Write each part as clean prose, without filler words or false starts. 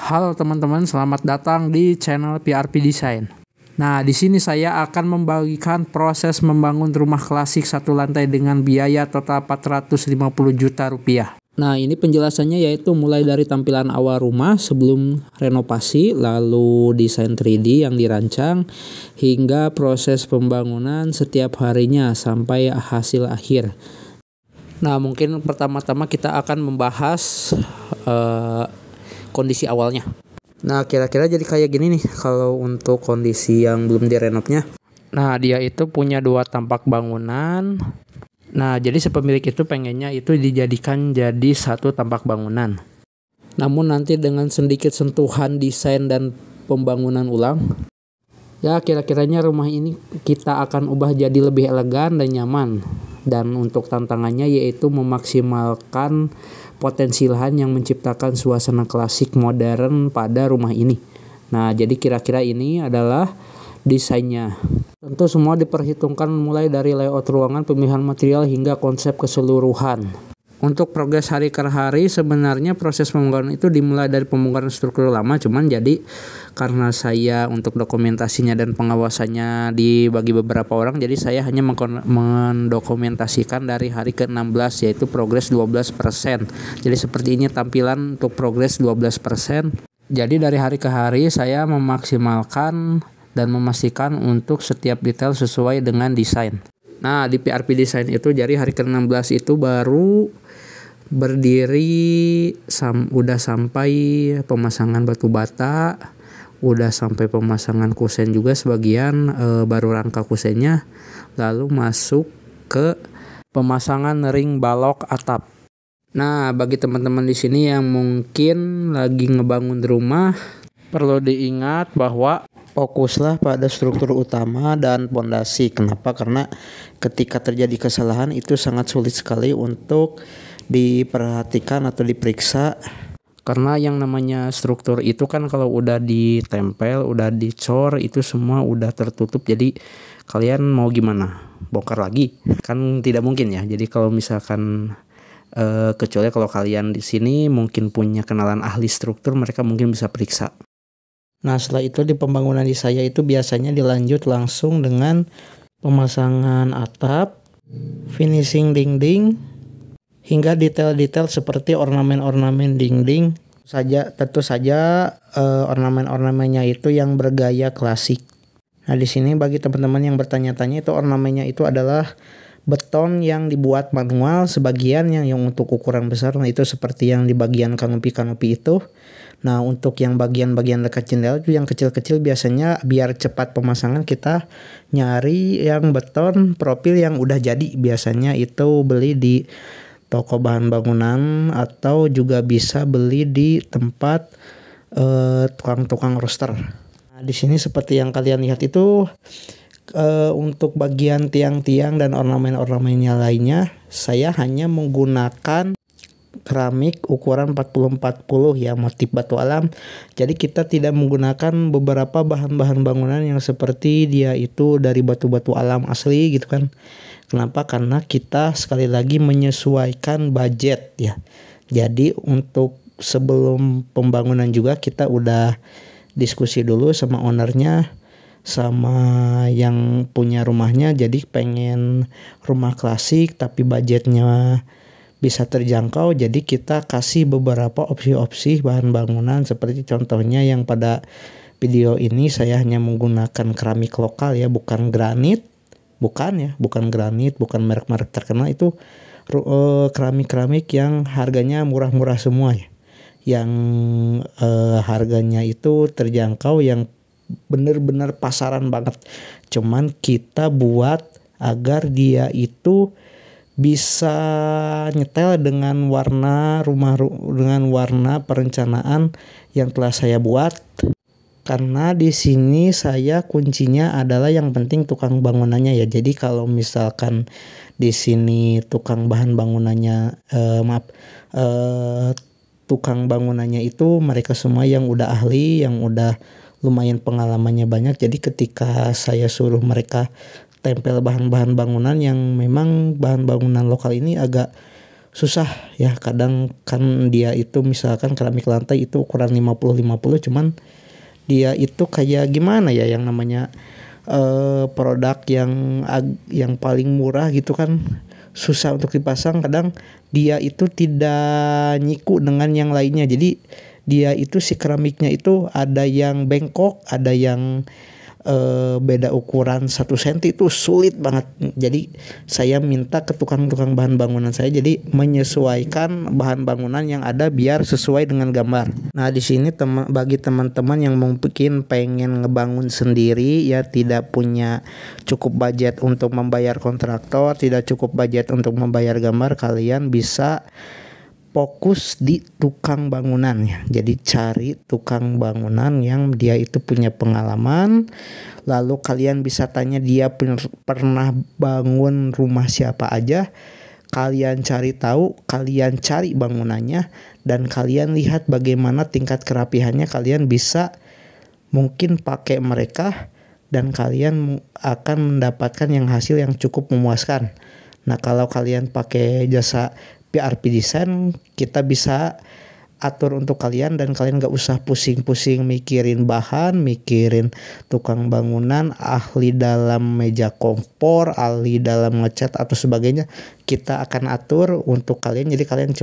Halo teman-teman, selamat datang di channel PRP Design. Nah, di sini saya akan membagikan proses membangun rumah klasik satu lantai dengan biaya total 450 juta rupiah. Nah, ini penjelasannya yaitu mulai dari tampilan awal rumah sebelum renovasi, lalu desain 3D yang dirancang, hingga proses pembangunan setiap harinya sampai hasil akhir. Nah, mungkin pertama-tama kita akan membahas kondisi awalnya. Nah, kira-kira jadi kayak gini nih kalau untuk kondisi yang belum direnovnya. Nah, dia itu punya 2 tampak bangunan. Nah, jadi si pemilik itu pengennya itu dijadikan jadi 1 tampak bangunan. Namun nanti dengan sedikit sentuhan desain dan pembangunan ulang, ya kira-kiranya rumah ini kita akan ubah jadi lebih elegan dan nyaman. Dan untuk tantangannya yaitu memaksimalkan potensi lahan yang menciptakan suasana klasik modern pada rumah ini. Nah, jadi kira-kira ini adalah desainnya. Tentu semua diperhitungkan mulai dari layout ruangan, pemilihan material hingga konsep keseluruhan. Untuk progres hari ke hari sebenarnya proses pembangunan itu dimulai dari pembongkaran struktur lama, cuman jadi karena saya untuk dokumentasinya dan pengawasannya dibagi beberapa orang, jadi saya hanya mendokumentasikan dari hari ke-16 yaitu progres 12%. Jadi seperti ini tampilan untuk progres 12%. Jadi dari hari ke hari saya memaksimalkan dan memastikan untuk setiap detail sesuai dengan desain. Nah, di PRP Design itu jadi hari ke-16 itu baru berdiri udah sampai pemasangan batu bata, udah sampai pemasangan kusen juga sebagian, baru rangka kusennya, lalu masuk ke pemasangan ring balok atap. Nah, bagi teman-teman di sini yang mungkin lagi ngebangun rumah, perlu diingat bahwa fokuslah pada struktur utama dan pondasi. Kenapa? Karena ketika terjadi kesalahan itu sangat sulit sekali untuk diperhatikan atau diperiksa. Karena yang namanya struktur itu kan kalau udah ditempel, udah dicor, itu semua udah tertutup. Jadi kalian mau gimana? Bongkar lagi? Kan tidak mungkin ya. Jadi kalau misalkan kecuali kalau kalian di sini mungkin punya kenalan ahli struktur, mereka mungkin bisa periksa. Nah, setelah itu di pembangunan di saya itu biasanya dilanjut langsung dengan pemasangan atap, finishing dinding, hingga detail-detail seperti ornamen-ornamen dinding. Tentu saja ornamen-ornamennya itu yang bergaya klasik. Nah, di sini bagi teman-teman yang bertanya-tanya itu ornamennya itu adalah beton yang dibuat manual, sebagian yang untuk ukuran besar. Nah, itu seperti yang di bagian kanopi-kanopi itu. Nah, untuk yang bagian-bagian dekat jendela itu yang kecil-kecil biasanya biar cepat pemasangan kita nyari yang beton profil yang udah jadi. Biasanya itu beli di toko bahan bangunan atau juga bisa beli di tempat tukang-tukang roster. Nah, di sini seperti yang kalian lihat itu untuk bagian tiang-tiang dan ornamen-ornamennya lainnya saya hanya menggunakan keramik ukuran 40-40 ya, motif batu alam. Jadi kita tidak menggunakan beberapa bahan-bahan bangunan yang seperti dia itu dari batu-batu alam asli gitu kan. Kenapa? Karena kita sekali lagi menyesuaikan budget ya. Jadi untuk sebelum pembangunan juga kita udah diskusi dulu sama ownernya, sama yang punya rumahnya. Jadi pengen rumah klasik tapi budgetnya bisa terjangkau, jadi kita kasih beberapa opsi-opsi bahan bangunan seperti contohnya yang pada video ini saya hanya menggunakan keramik lokal ya, bukan granit, bukan granit, bukan merek-merek terkenal. Itu keramik-keramik yang harganya murah-murah semua ya, yang harganya itu terjangkau, yang bener-bener pasaran banget. Cuman kita buat agar dia itu bisa nyetel dengan warna rumah, dengan warna perencanaan yang telah saya buat. Karena di sini saya kuncinya adalah yang penting tukang bangunannya ya. Jadi kalau misalkan di sini tukang bahan bangunannya tukang bangunannya itu mereka semua yang udah ahli, yang udah lumayan pengalamannya banyak. Jadi ketika saya suruh mereka tempel bahan-bahan bangunan yang memang bahan bangunan lokal ini agak susah ya. Kadang kan dia itu misalkan keramik lantai itu ukuran 50-50, cuman dia itu kayak gimana ya, yang namanya produk yang paling murah gitu kan, susah untuk dipasang. Kadang dia itu tidak nyiku dengan yang lainnya, jadi dia itu si keramiknya itu ada yang bengkok, ada yang beda ukuran 1 senti, itu sulit banget. Jadi saya minta ke tukang-tukang bahan bangunan saya jadi menyesuaikan bahan bangunan yang ada biar sesuai dengan gambar. Nah di sini bagi teman-teman yang mungkin pengen ngebangun sendiri ya, tidak punya cukup budget untuk membayar kontraktor, tidak cukup budget untuk membayar gambar, kalian bisa fokus di tukang bangunan ya. Jadi cari tukang bangunan yang dia itu punya pengalaman, lalu kalian bisa tanya dia pernah bangun rumah siapa aja, kalian cari tahu, kalian cari bangunannya, dan kalian lihat bagaimana tingkat kerapihannya. Kalian bisa mungkin pakai mereka dan kalian akan mendapatkan yang hasil yang cukup memuaskan. Nah kalau kalian pakai jasa PRP Design, kita bisa atur untuk kalian dan kalian gak usah pusing-pusing mikirin bahan, mikirin tukang bangunan, ahli dalam meja kompor, ahli dalam ngecat atau sebagainya. Kita akan atur untuk kalian, jadi kalian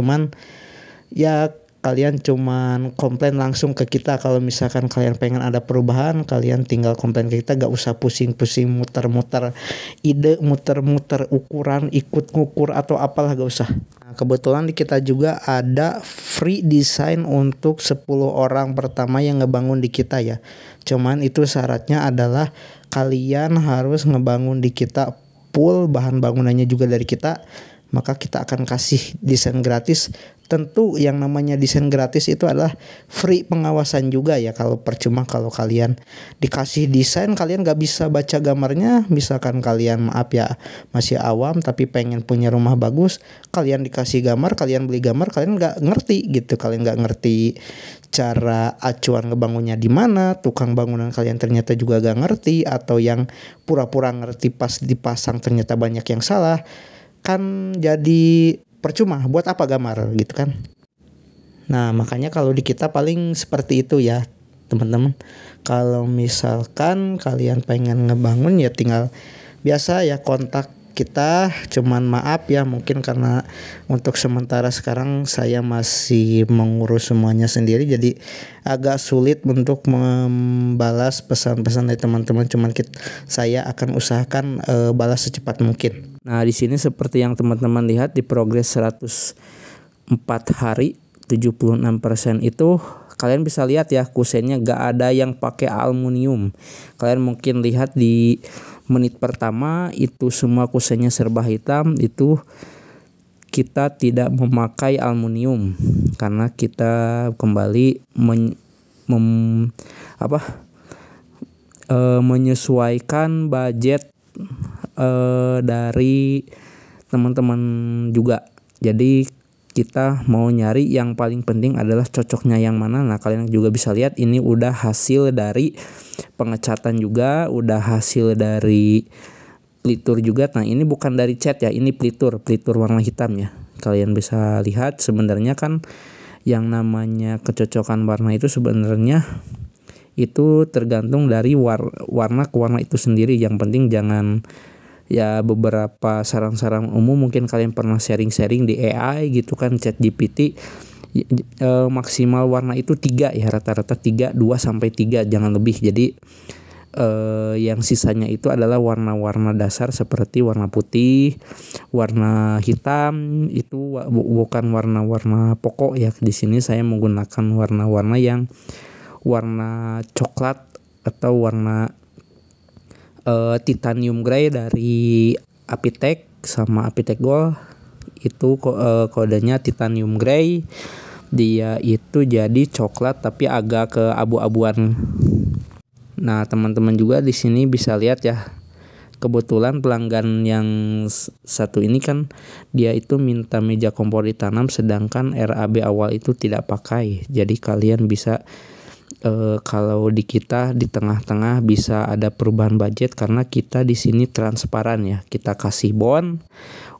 cuman komplain langsung ke kita. Kalau misalkan kalian pengen ada perubahan, kalian tinggal komplain ke kita, gak usah pusing-pusing muter-muter ide, muter-muter ukuran, ikut ngukur atau apalah, gak usah. Nah, kebetulan di kita juga ada free design untuk 10 orang pertama yang ngebangun di kita ya. Cuman itu syaratnya adalah kalian harus ngebangun di kita full, bahan bangunannya juga dari kita, maka kita akan kasih desain gratis. Tentu yang namanya desain gratis itu adalah free pengawasan juga ya. Kalau percuma kalau kalian dikasih desain kalian gak bisa baca gambarnya, misalkan kalian masih awam tapi pengen punya rumah bagus, kalian dikasih gambar, kalian beli gambar, kalian gak ngerti gitu, kalian gak ngerti cara acuan ngebangunnya di mana, tukang bangunan kalian ternyata juga gak ngerti, atau yang pura-pura ngerti pas dipasang ternyata banyak yang salah, kan jadi percuma, buat apa gambar gitu kan. Nah makanya kalau di kita paling seperti itu ya teman-teman. Kalau misalkan kalian pengen ngebangun ya tinggal biasa ya kontak kita. Cuman maaf ya, mungkin karena untuk sementara sekarang saya masih mengurus semuanya sendiri, jadi agak sulit untuk membalas pesan-pesan dari teman-teman. Cuman saya akan usahakan balas secepat mungkin. Nah di sini seperti yang teman-teman lihat di progres 104 hari 76% itu kalian bisa lihat ya, kusennya gak ada yang pakai aluminium. Kalian mungkin lihat di menit pertama itu semua kusennya serba hitam, itu kita tidak memakai aluminium karena kita kembali menyesuaikan budget dari teman-teman juga. Jadi kita mau nyari yang paling penting adalah cocoknya yang mana. Nah kalian juga bisa lihat ini udah hasil dari pengecatan juga, udah hasil dari pelitur juga. Nah ini bukan dari cat ya, ini pelitur warna hitam ya. Kalian bisa lihat sebenarnya kan yang namanya kecocokan warna itu sebenarnya itu tergantung dari warna ke warna itu sendiri. Yang penting jangan ya, beberapa saran-saran umum mungkin kalian pernah sharing-sharing di AI gitu kan, ChatGPT, maksimal warna itu 3 ya, rata-rata 3, 2 sampai 3, jangan lebih. Jadi yang sisanya itu adalah warna-warna dasar seperti warna putih, warna hitam, itu bukan warna-warna pokok ya. Di sini saya menggunakan warna-warna yang warna coklat atau warna titanium grey dari Apitek sama Apitek Gold. Itu kodenya titanium grey, dia itu jadi coklat tapi agak ke abu-abuan. Nah teman-teman juga di sini bisa lihat ya, kebetulan pelanggan yang satu ini kan dia itu minta meja kompor ditanam, sedangkan RAB awal itu tidak pakai. Jadi kalian bisa kalau di kita di tengah-tengah bisa ada perubahan budget karena kita di sini transparan ya. Kita kasih bond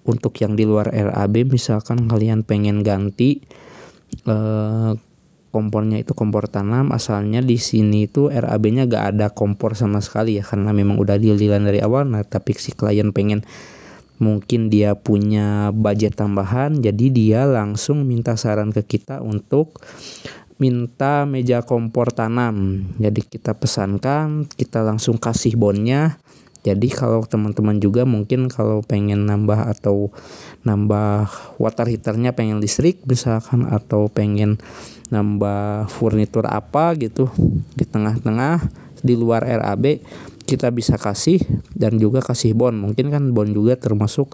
untuk yang di luar RAB, misalkan kalian pengen ganti kompornya itu kompor tanam, asalnya di sini itu RAB-nya gak ada kompor sama sekali ya, karena memang udah deal-dealan dari awal. Nah tapi si klien pengen, mungkin dia punya budget tambahan, jadi dia langsung minta saran ke kita untuk minta meja kompor tanam. Jadi kita pesankan, kita langsung kasih bonnya. Jadi kalau teman-teman juga mungkin kalau pengen nambah atau nambah water heaternya, pengen listrik misalkan, atau pengen nambah furnitur apa gitu di tengah-tengah di luar RAB, kita bisa kasih, dan juga kasih bon. Mungkin kan bon juga termasuk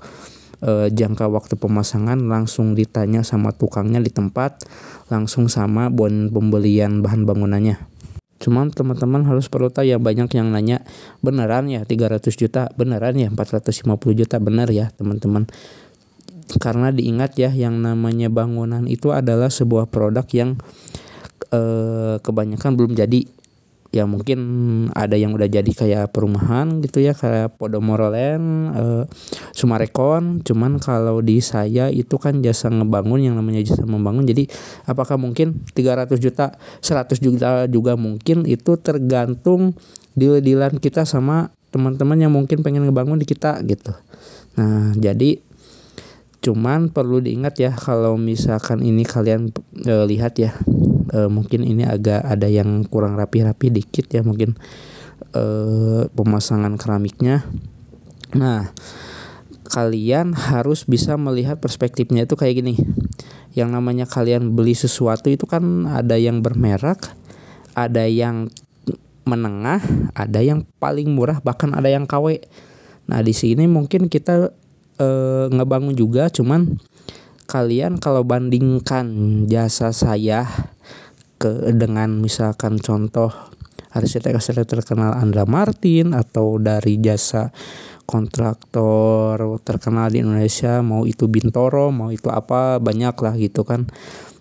jangka waktu pemasangan, langsung ditanya sama tukangnya di tempat, langsung sama bon pembelian bahan bangunannya. Cuman teman-teman harus perlu tahu ya, banyak yang nanya, beneran ya 300 juta, beneran ya 450 juta, bener ya teman-teman. Karena diingat ya, yang namanya bangunan itu adalah sebuah produk yang kebanyakan belum jadi. Ya mungkin ada yang udah jadi kayak perumahan gitu ya, kayak Podomoro Land, Sumarekon. Cuman kalau di saya itu kan jasa ngebangun, yang namanya jasa membangun. Jadi apakah mungkin 300 juta, 100 juta juga mungkin, itu tergantung deal-dealan kita sama teman-teman yang mungkin pengen ngebangun di kita gitu. Nah jadi cuman perlu diingat ya, kalau misalkan ini kalian lihat ya, mungkin ini agak ada yang kurang rapi-rapi dikit ya, mungkin pemasangan keramiknya. Nah kalian harus bisa melihat perspektifnya itu kayak gini. Yang namanya kalian beli sesuatu itu kan ada yang bermerek, ada yang menengah, ada yang paling murah, bahkan ada yang KW. Nah di sini mungkin kita ngebangun juga, cuman kalian kalau bandingkan jasa saya dengan misalkan contoh arsitek terkenal Andra Martin, atau dari jasa kontraktor terkenal di Indonesia, mau itu Bintoro, mau itu apa, banyak lah gitu kan.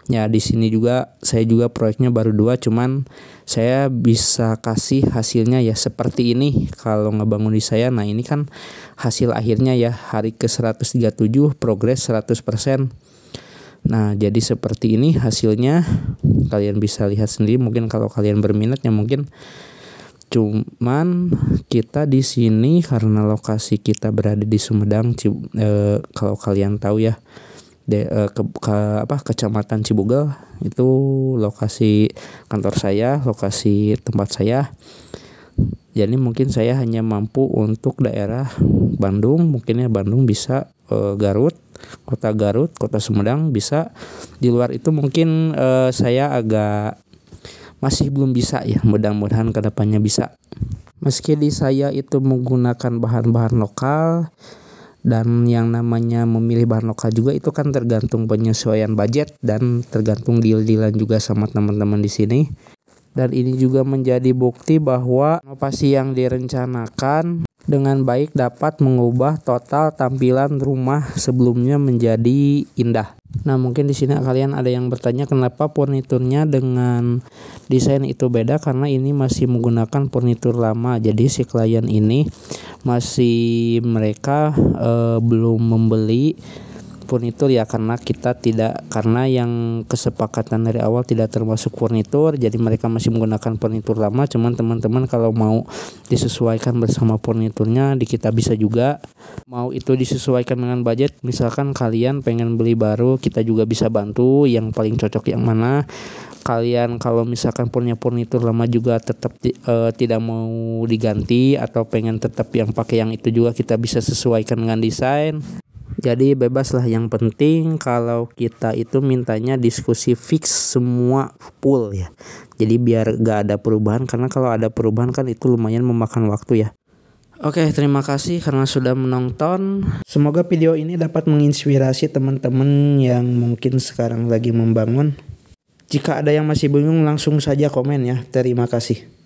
Ya di sini juga saya juga proyeknya baru 2, cuman saya bisa kasih hasilnya ya seperti ini kalau ngebangun di saya. Nah ini kan hasil akhirnya ya, hari ke 137, progres 100%. Nah jadi seperti ini hasilnya, kalian bisa lihat sendiri mungkin kalau kalian berminat ya mungkin. Cuman kita di sini karena lokasi kita berada di Sumedang, kalau kalian tahu ya, Kecamatan Cibugal itu lokasi kantor saya, lokasi tempat saya. Jadi mungkin saya hanya mampu untuk daerah Bandung, mungkin ya Bandung bisa, Garut, kota Sumedang bisa. Di luar itu mungkin saya agak masih belum bisa ya, mudah-mudahan kedepannya bisa. Meski di saya itu menggunakan bahan-bahan lokal, dan yang namanya memilih bahan lokal juga itu kan tergantung penyesuaian budget dan tergantung deal-dealan juga sama teman-teman di sini. Dan ini juga menjadi bukti bahwa inovasi yang direncanakan dengan baik dapat mengubah total tampilan rumah sebelumnya menjadi indah. Nah mungkin di sini kalian ada yang bertanya kenapa furniturnya dengan desain itu beda, karena ini masih menggunakan furnitur lama. Jadi si klien ini masih mereka belum membeli furnitur ya, karena yang kesepakatan dari awal tidak termasuk furnitur, jadi mereka masih menggunakan furnitur lama. Cuman teman-teman kalau mau disesuaikan bersama furniturnya di kita bisa juga, mau itu disesuaikan dengan budget, misalkan kalian pengen beli baru, kita juga bisa bantu yang paling cocok yang mana. Kalian kalau misalkan punya furnitur lama juga tetap tidak mau diganti, atau pengen tetap yang pakai yang itu juga, kita bisa sesuaikan dengan desain. Jadi bebas lah, yang penting kalau kita itu mintanya diskusi fix semua full ya. Jadi biar gak ada perubahan, karena kalau ada perubahan kan itu lumayan memakan waktu ya. Oke, terima kasih karena sudah menonton. Semoga video ini dapat menginspirasi teman-teman yang mungkin sekarang lagi membangun. Jika ada yang masih bingung langsung saja komen ya. Terima kasih.